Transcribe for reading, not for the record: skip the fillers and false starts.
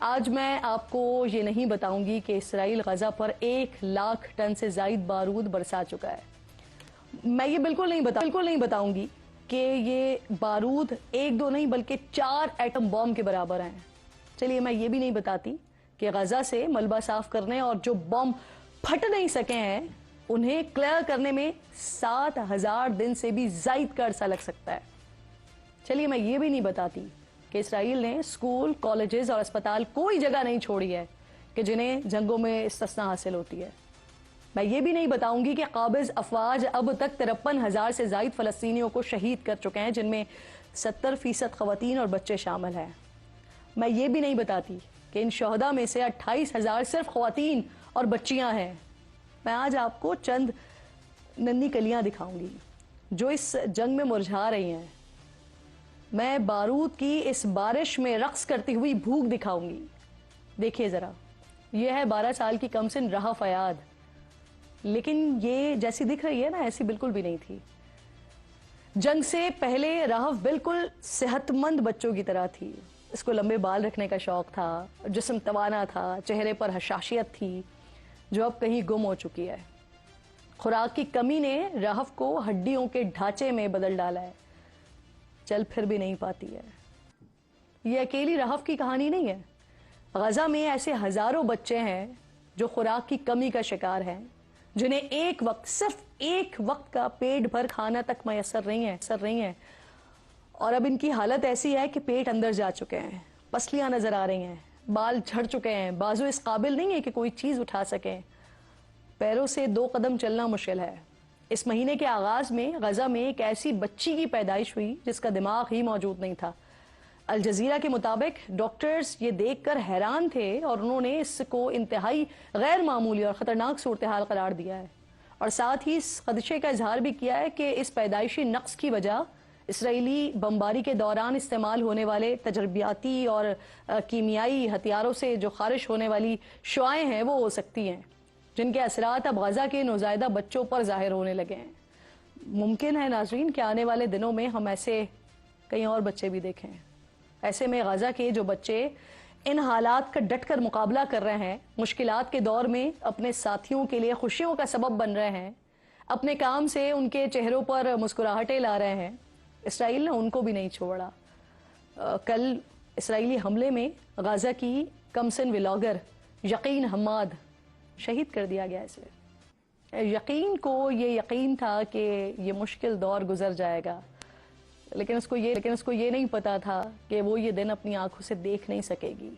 آج میں آپ کو یہ نہیں بتاؤں گی کہ اسرائیل غزہ پر 1,00,000 ٹن سے زائد بارود برسا چکا ہے۔ میں یہ بالکل نہیں بتاؤں گی کہ یہ بارود 1-2 نہیں بلکہ 4 ایٹم بوم کے برابر ہیں۔ چلیے میں یہ بھی نہیں بتاتی کہ غزہ سے ملبہ صاف کرنے اور جو بوم پھٹ نہیں سکے ہیں انہیں کلیئر کرنے میں 7,000 دن سے بھی زائد کا عرصہ لگ سکتا ہے۔ چلیے میں یہ بھی نہیں بتاتی کہ اسرائیل نے اسکول، کالجز اور اسپتال کوئی جگہ نہیں چھوڑی ہے کہ جنہیں جنگوں میں استثناء حاصل ہوتی ہے۔ میں یہ بھی نہیں بتاؤں گی کہ قابض افواج اب تک 53,000 سے زائد فلسطینیوں کو شہید کر چکے ہیں، جن میں 70% خواتین اور بچے شامل ہیں۔ میں یہ بھی نہیں بتاتی کہ ان شہداء میں سے 28,000 صرف خواتین اور بچیاں ہیں۔ میں آج آپ کو چند ننھی کلیاں دکھاؤں گی جو اس جنگ میں مرجھا رہی ہیں۔ میں بارود کی اس بارش میں رقص کرتی ہوئی بھوک دکھاؤں گی۔ دیکھیے ذرا، یہ ہے 12 سال کی کمسن رہف ایاد، لیکن یہ جیسی دکھ رہی ہے نا ایسی بالکل بھی نہیں تھی۔ جنگ سے پہلے رہف بالکل صحت مند بچوں کی طرح تھی۔ اس کو لمبے بال رکھنے کا شوق تھا، جسم توانا تھا، چہرے پر حشاشیت تھی جو اب کہیں گم ہو چکی ہے۔ خوراک کی کمی نے رہف کو ہڈیوں کے ڈھانچے میں بدل ڈالا ہے، چل پھر بھی نہیں پاتی ہے۔ یہ اکیلی رہف کی کہانی نہیں ہے۔ غزہ میں ایسے ہزاروں بچے ہیں جو خوراک کی کمی کا شکار ہیں، جنہیں ایک وقت، صرف ایک وقت کا پیٹ بھر کھانا تک میسر نہیں ہے، اور اب ان کی حالت ایسی ہے کہ پیٹ اندر جا چکے ہیں، پسلیاں نظر آ رہی ہیں، بال جھڑ چکے ہیں، بازو اس قابل نہیں ہے کہ کوئی چیز اٹھا سکیں، پیروں سے 2 قدم چلنا مشکل ہے۔ اس مہینے کے آغاز میں غزہ میں ایک ایسی بچی کی پیدائش ہوئی جس کا دماغ ہی موجود نہیں تھا۔ الجزیرہ کے مطابق ڈاکٹرز یہ دیکھ کر حیران تھے اور انہوں نے اس کو انتہائی غیر معمولی اور خطرناک صورتحال قرار دیا ہے، اور ساتھ ہی اس خدشے کا اظہار بھی کیا ہے کہ اس پیدائشی نقص کی وجہ اسرائیلی بمباری کے دوران استعمال ہونے والے تجربیاتی اور کیمیائی ہتھیاروں سے جو خارج ہونے والی شعاعیں ہیں وہ ہو سکتی ہیں، جن کے اثرات اب غزہ کے نوزائیدہ بچوں پر ظاہر ہونے لگے ہیں۔ ممکن ہے ناظرین کہ آنے والے دنوں میں ہم ایسے کئی اور بچے بھی دیکھیں۔ ایسے میں غزہ کے جو بچے ان حالات کا ڈٹ کر مقابلہ کر رہے ہیں، مشکلات کے دور میں اپنے ساتھیوں کے لیے خوشیوں کا سبب بن رہے ہیں، اپنے کام سے ان کے چہروں پر مسکراہٹیں لا رہے ہیں، اسرائیل نے ان کو بھی نہیں چھوڑا۔ کل اسرائیلی حملے میں غزہ کی کمسن ولاگر یقین حماد شہید کر دیا گیا۔ اسے یقین کو یہ یقین تھا کہ یہ مشکل دور گزر جائے گا، لیکن اس کو یہ نہیں پتا تھا کہ وہ یہ دن اپنی آنکھوں سے دیکھ نہیں سکے گی۔